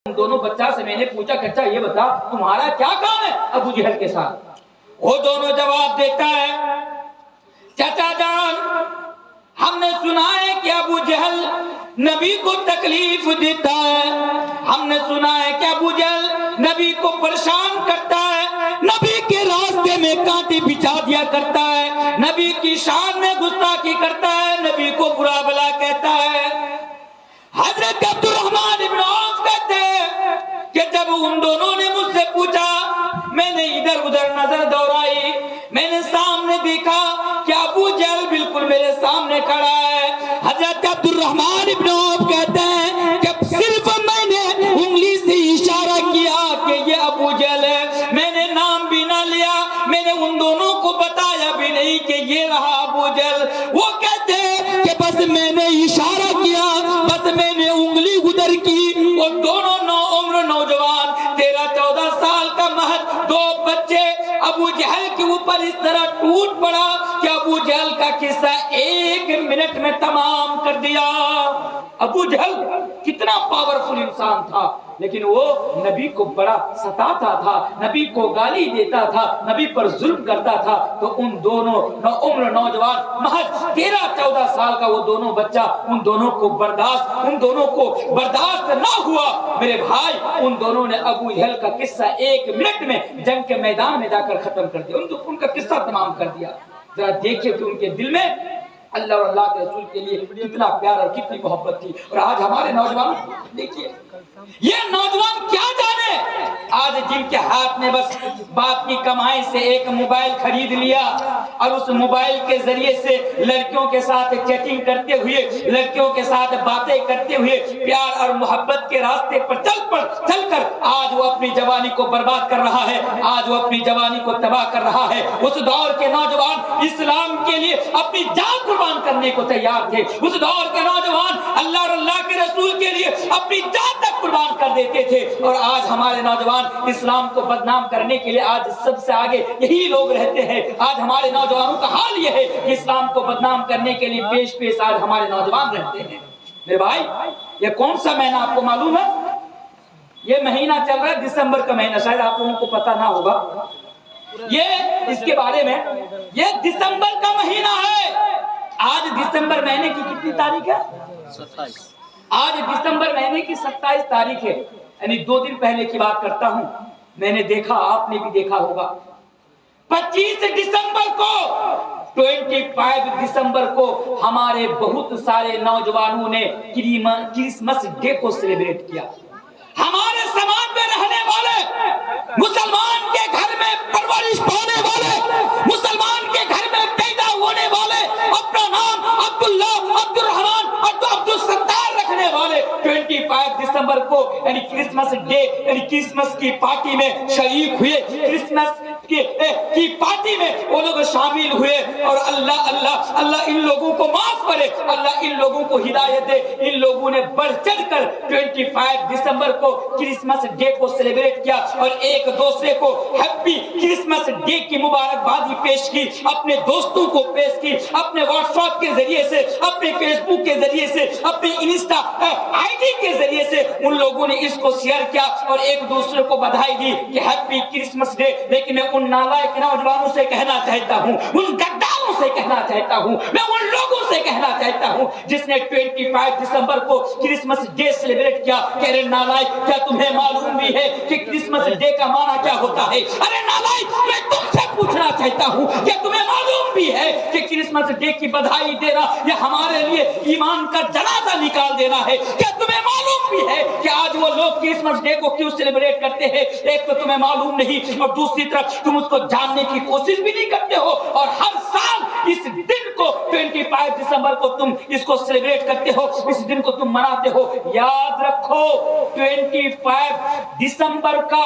ان دونوں بچہ سے میں نے پوچھا کہ اچھا یہ بتا تمہارا کیا کام ہے ابو جہل کے ساتھ؟ وہ دونوں جواب دیتا ہے چچا جان ہم نے سنا ہے کہ ابو جہل نبی کو تکلیف دیتا ہے، ہم نے سنا ہے کہ ابو جہل نبی کو پریشان کرتا ہے، نبی کے راستے میں کانٹے بچھا دیا کرتا ہے، نبی کی شان میں گستاخی کرتا ہے، نبی کو برا بھلا کہتا ہے۔ حضرت عبد الرحمن ابن عوف کہتے ہیں کہ جب ان دونوں نے مجھ سے پوچھا میں نے ادھر ادھر نظر دوڑائی، میں نے سامنے دیکھا کہ ابو جہل بالکل میرے سامنے کھڑا ہے۔ حضرت عبد الرحمن ابن عوف کہتے ہیں کہ صرف میں نے انگلی سے اشارہ کیا کہ یہ ابو جہل ہے، میں نے نام بھی نہ لیا، میں نے ان دونوں کو بتایا بھی نہیں کہ یہ رہا ابو جہل۔ وہ کہتے ہیں کہ بس میں نے اشارہ کیا، بس میں نے انگلی ادھر کی، وہ دونوں عمر نوجوان 13-14 سال کا محض دو بچے ابو جہل کے اوپر اس طرح ٹوٹ پڑا کہ ابو جہل کا قصہ 1 منٹ میں تمام کر دیا۔ ابو جہل کتنا پاورفل انسان تھا، لیکن وہ نبی کو بڑا ستاتا تھا، نبی کو گالی دیتا تھا، نبی پر ظلم کرتا تھا۔ تو ان دونوں عمر نوجوان محض 13-14 سال کا وہ دونوں بچہ ان دونوں کو برداشت نہ ہوا میرے بھائی، ان دونوں نے ابو جہل کا قصہ 1 منٹ میں جنگ کے میدان میں جا کر ختم کر دیا، ان کا قصہ تمام کر دیا۔ ذرا دیکھیے کہ ان کے دل میں اللہ اور اللہ کے رسول کے لیے کتنا پیار اور کتنی محبت تھی۔ اور آج ہمارے نوجوان دیکھیے، یہ نوجوان کیا جانے آج جن کے ہاتھ میں بس باپ کی کمائی سے ایک موبائل خرید لیا اور اس موبائل کے ذریعے سے لڑکیوں کے ساتھ چیٹنگ کرتے ہوئے، لڑکیوں کے ساتھ باتیں کرتے ہوئے پیار اور محبت کے راستے پر چل کر آج وہ اپنی جوانی کو برباد کر رہا ہے، آج وہ اپنی جوانی کو تباہ کر رہا ہے۔ اس دور کے نوجوان اسلام کے لیے اپنی جان قربان کرنے کو تیار تھے، اس دور کے نوجوان اللہ اور اللہ کے رسول کے لیے اپنی جان تک قربان کر دیتے تھے۔ اور آج ہمارے نوجوان اسلام کو بدنام کرنے کے لیے آج سب سے آگے یہی لوگ رہتے ہیں۔ آج ہمارے نوجوانوں کا حال یہ ہے کہ اسلام کو بدنام کرنے کے لیے پیش آج ہمارے نوجوان رہتے ہیں۔ میرے بھائی، یہ کون سا مہینہ آپ کو معلوم ہے؟ یہ مہینہ چل رہا ہے دسمبر کا مہینہ، شاید آپ لوگوں کو پتا نہ ہوگا۔ یہ اس کے بارے میں یہ دسمبر کا مہینہ ہے۔ آج دسمبر مہینے کی کتنی تاریخ ہے؟ 27۔ آج دسمبر مہینے کی 27 تاریخ ہے، یعنی 2 دن پہلے کی بات کرتا ہوں۔ میں نے دیکھا، آپ نے بھی دیکھا ہوگا، 25 دسمبر کو 25 دسمبر کو ہمارے بہت سارے نوجوانوں نے کرسمس ڈے کو سیلیبریٹ کیا۔ ہمارے سماج میں رہنے والے، مسلمان کے گھر میں پرورش پانے والے، مسلمان کے گھر میں پیدا ہونے والے، اپنا نام عبداللہ، عبد الرحمن، عبد الستار رکھنے والے 25 دسمبر کو یعنی کرسمس ڈے یعنی کرسمس کی پارٹی میں شریک ہوئے، کرسمس کی پارٹی میں وہ لوگ شامل ہوئے۔ اور اللہ ان لوگوں کو معاف کرے، اللہ ان لوگوں کو ہدایت دے۔ ان لوگوں نے بڑھ چڑھ کر 25 دسمبر کو کرسمس ڈے کو سیلیبریٹ کیا اور ایک دوسرے کو ہیپی کرسمس ڈے کی مبارکبادی پیش کی، اپنے دوستوں کو پیش کی، اپنے واٹس ایپ کے ذریعے سے، اپنے فیس بک کے ذریعے سے، اپنے انسٹا آئی ڈی کے ذریعے سے ان لوگوں نے اس کو شیئر کیا اور ایک دوسرے کو بدھائی دی کہ ہیپی کرسمس ڈے۔ لیکن میں ان نالائق نوجوانوں سے کہنا چاہتا ہوں، ان غداروں سے کہنا چاہتا ہوں، میں ان لوگوں سے کہنا چاہتا ہوں جس نے 25 دسمبر کو کرسمس ڈے سیلیبریٹ کیا کہ ارے نالائق، کیا تمہیں معلوم بھی ہے کہ کرسمس ڈے کا معنی کیا ہوتا ہے؟ ارے نالائق، میں تم سے پوچھنا چاہتا ہوں کیا تمہیں معلوم بھی ہے کہ کرسمس ڈے کی بدھائی دینا یہ ہمارے لیے ایمان کا جنازہ نکال دینا ہے؟ کیا تمہیں معلوم بھی ہے کہ آج وہ لوگ کرسمس ڈے کو کیوں سیلیبریٹ کرتے ہیں؟ ایک تو تمہیں معلوم نہیں اور دوسری طرف تم اس کو جاننے کی کوشش بھی نہیں کرتے ہو، اور ہر سال اس دن کو 25 دسمبر کو تم اس کو سیلیبریٹ کرتے ہو، اس دن کو تم مناتے ہو۔ یاد رکھو 25 دسمبر کا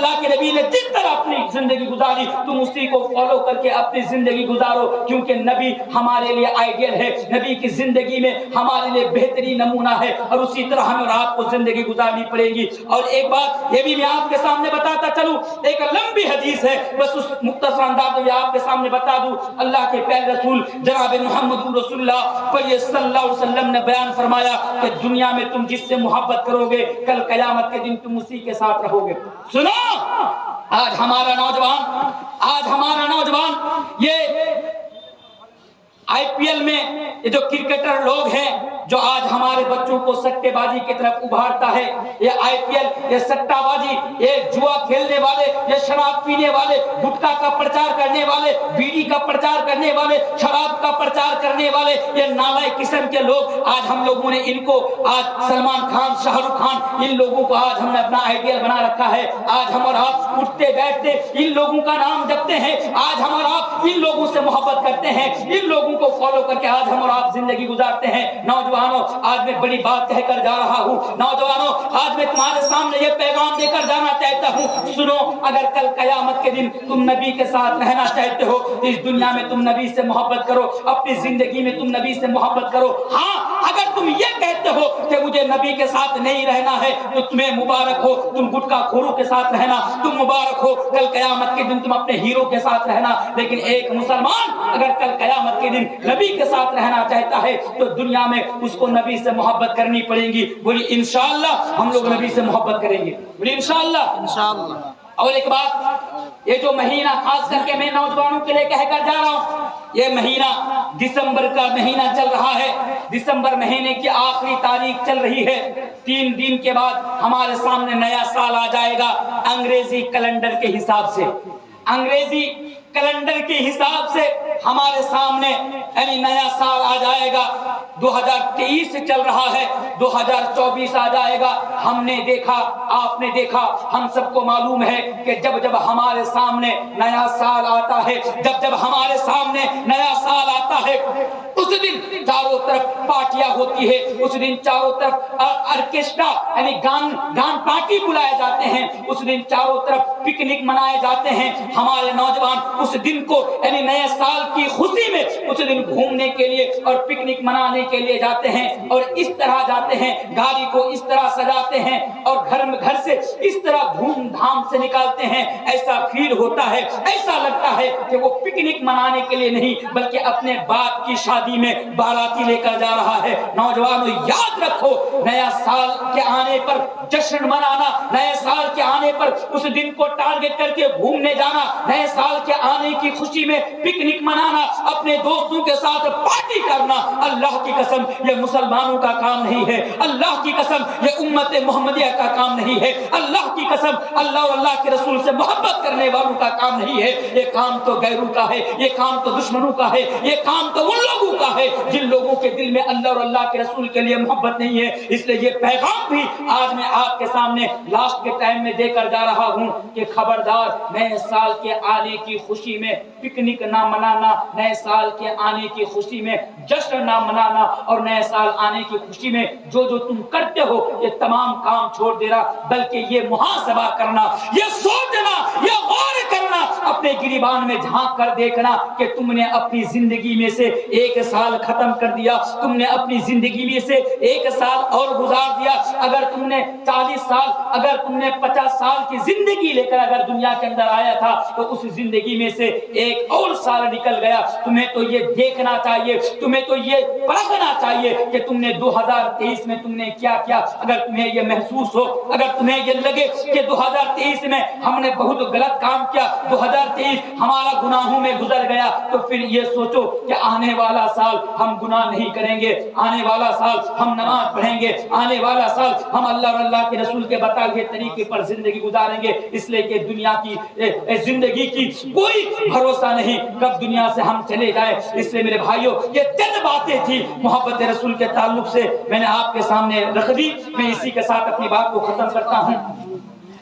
اللہ کے نبی نے جس طرح اپنی زندگی گزاری تم اسی کو فالو کر کے اپنی زندگی گزارو، کیونکہ نبی ہمارے لیے آئیڈیل ہے، نبی کی زندگی میں ہمارے لیے بہترین نمونہ ہے، اور اسی طرح ہمیں اور آپ کو زندگی گزارنی پڑے گی۔ اور ایک بات یہ بھی میں آپ کے سامنے بتاتا چلوں، ایک لمبی حدیث ہے، بس اس مختصر انداز میں آپ کے سامنے بتا دوں۔ اللہ کے پیارے رسول جناب محمد رسول اللہ صلی اللہ علیہ وسلم نے بیان فرمایا کہ دنیا میں تم جس سے محبت کرو گے کل قیامت کے دن تم اسی کے ساتھ رہو گے۔ سنو، آج ہمارا نوجوان یہ آئی پی ایل میں یہ جو کرکٹر لوگ ہیں جو آج ہمارے بچوں کو سٹے بازی کی طرف ابھارتا ہے، یہ آئی پی ایل، یہ سٹا بازی، یہ جوا کھیلنے والے، یہ شراب پینے والے، گٹکا کا پرچار کرنے والے، بیڑی کا پرچار کرنے والے، شراب کا پرچار کرنے والے، یہ نالائق قسم کے لوگ، آج ہم لوگوں نے ان کو، آج سلمان خان، شاہ رخ خان، ان لوگوں کو آج ہم نے اپنا آئیڈیل بنا رکھا ہے۔ آج ہم اور آپ اٹھتے بیٹھتے ان لوگوں کا نام جپتے ہیں، آج ہم اور آپ ان لوگوں سے محبت کرتے ہیں، ان لوگوں کو فالو کر کے آج ہم اور آپ زندگی گزارتے ہیں۔ نوجوانوں، آج میں بڑی بات کہہ کر جا رہا ہوں، نوجوانوں آج میں تمہارے سامنے یہ پیغام دے کر جانا چاہتا ہوں، سنو، اگر کل قیامت کے دن تم نبی کے ساتھ رہنا چاہتے ہو، اس دنیا میں تم نبی سے محبت کرو، اپنی زندگی میں تم نبی سے محبت کرو۔ ہاں، اگر تم یہ کہتے ہو کہ مجھے نبی کے ساتھ نہیں رہنا ہے تو تمہیں مبارک ہو، تم گٹکا خوروں کے ساتھ رہنا، تم مبارک ہو، کل قیامت کے دن تم اپنے ہیرو کے ساتھ رہنا۔ لیکن ایک مسلمان اگر کل قیامت کے دن نبی کے ساتھ رہنا چاہتا ہے تو دنیا میں اس کو نبی سے محبت کرنی پڑے گی۔ بولی انشاءاللہ ہم لوگ نبی سے محبت کریں گے، بولی انشاءاللہ۔ اور ایک بات، یہ جو مہینہ خاص کر کے میں نوجوانوں کے لیے کہہ کر جا رہا ہوں، یہ مہینہ دسمبر کا مہینہ چل رہا ہے، دسمبر مہینے کی آخری تاریخ چل رہی ہے، 3 دن کے بعد ہمارے سامنے نیا سال آ جائے گا انگریزی کیلنڈر کے حساب سے۔ انگریزی کیلنڈر کے حساب سے ہمارے سامنے یعنی نیا سال آ جائے گا، 2023 چل رہا ہے، 2024 آ جائے گا۔ ہم نے دیکھا، آپ نے دیکھا، ہم سب کو معلوم ہے کہ جب ہمارے سامنے نیا سال آتا ہے، جب ہمارے سامنے نیا سال آتا ہے، اس دن چاروں طرف پارٹیاں ہوتی ہے، اس دن چاروں طرف آرکیسٹرا یعنی گان پارٹی بلائے جاتے ہیں، اس دن چاروں طرف پکنک منائے جاتے ہیں۔ ہمارے نوجوان اس دن کو یعنی نئے سال کی خوشی میں اس دن گھومنے کے لیے اور پکنک منانے کے لیے جاتے ہیں، اور اس طرح جاتے ہیں، گاڑی کو اس طرح سجاتے ہیں اور گھر سے اس طرح دھوم دھام سے نکالتے ہیں، ایسا فیل ہوتا ہے، ایسا لگتا ہے کہ وہ پکنک منانے کے لیے نہیں بلکہ اپنے باپ کی شادی میں باراتی لے کر جا رہا ہے۔ نوجوانوں یاد رکھو، نیا سال کے آنے پر جشن منانا، نئے سال کے آنے پر اس دن کو ٹارگٹ کر کے گھومنے جانا، نئے سال کے آنے کی خوشی میں پکنک منانا، اپنے دوستوں کے ساتھ پارٹی کرنا، اللہ کی قسم یہ مسلمانوں کا کام نہیں ہے، اللہ کی قسم یہ امت محمدیہ کا کام نہیں ہے، اللہ کی قسم اللہ اور اللہ کے رسول سے محبت کرنے والوں کا کام نہیں ہے۔ یہ کام تو غیروں کا ہے، یہ کام تو دشمنوں کا ہے، یہ کام تو ان لوگوں کا ہے جن لوگوں کے دل میں اللہ اور اللہ کے رسول کے لیے محبت نہیں ہے۔ اس لیے یہ پیغام بھی آج میں آپ کے سامنے لاسٹ کے ٹائم میں دے کر جا رہا ہوں کہ خبردار، نئے سال کے آنے کی خوشی میں پکنک نہ منانا، نئے سال کے آنے کی خوشی میں جشن نہ منانا، اور نئے سال آنے کی خوشی میں جو تم کرتے ہو یہ تمام کام چھوڑ دینا، بلکہ یہ محاسبہ کرنا، یہ سوچنا، یہ غور کرنا، اپنے گریبان میں جھانک کر دیکھنا کہ تم نے اپنی زندگی میں سے 1 سال ختم کر دیا، تم نے اپنی زندگی میں سے 1 سال اور گزار دیا۔ اگر تم نے 40 سال، اگر تم نے 50 سال کی زندگی لے کر اگر دنیا کے اندر آیا تھا تو اس زندگی میں سے 1 اور سال نکل گیا۔ تمہیں تو یہ دیکھنا چاہیے، تمہیں تو یہ پرکھنا چاہیے کہ تم نے 2023 میں تم نے کیا کیا۔ اگر تمہیں یہ محسوس ہو، اگر تمہیں یہ لگے کہ 2023 میں ہم نے بہت غلط کام کیا، 2023 ہمارا گناہوں میں گزر گیا، تو پھر یہ سوچو کہ آنے والا سال ہم گناہ نہیں کریں گے، آنے والا سال ہم نماز پڑھیں گے، آنے والا سال ہم اللہ اور اللہ کے رسول کے بتائے ہوئے طریقے پر زندگی گزاریں گے۔ اس لیے کہ دنیا کی زندگی کی کوئی بھروسہ نہیں کب دنیا سے ہم چلے جائیں۔ اس لیے میرے بھائیوں، یہ چند باتیں تھی محبت رسول کے تعلق سے میں نے آپ کے سامنے رکھ دی۔ میں اسی کے ساتھ اپنی بات کو ختم کرتا ہوں۔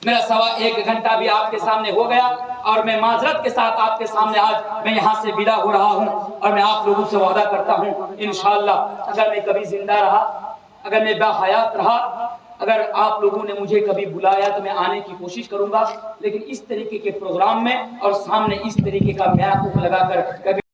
میرا 1.25 گھنٹہ بھی آپ کے سامنے ہو گیا، اور میں معذرت کے ساتھ آپ کے سامنے آج میں یہاں سے ودا ہو رہا ہوں، اور میں آپ لوگوں سے وعدہ کرتا ہوں انشاءاللہ اگر میں کبھی زندہ رہا، اگر میں باحیات رہا، اگر آپ لوگوں نے مجھے کبھی بلایا تو میں آنے کی کوشش کروں گا، لیکن اس طریقے کے پروگرام میں اور سامنے اس طریقے کا میک لگا کر کبھی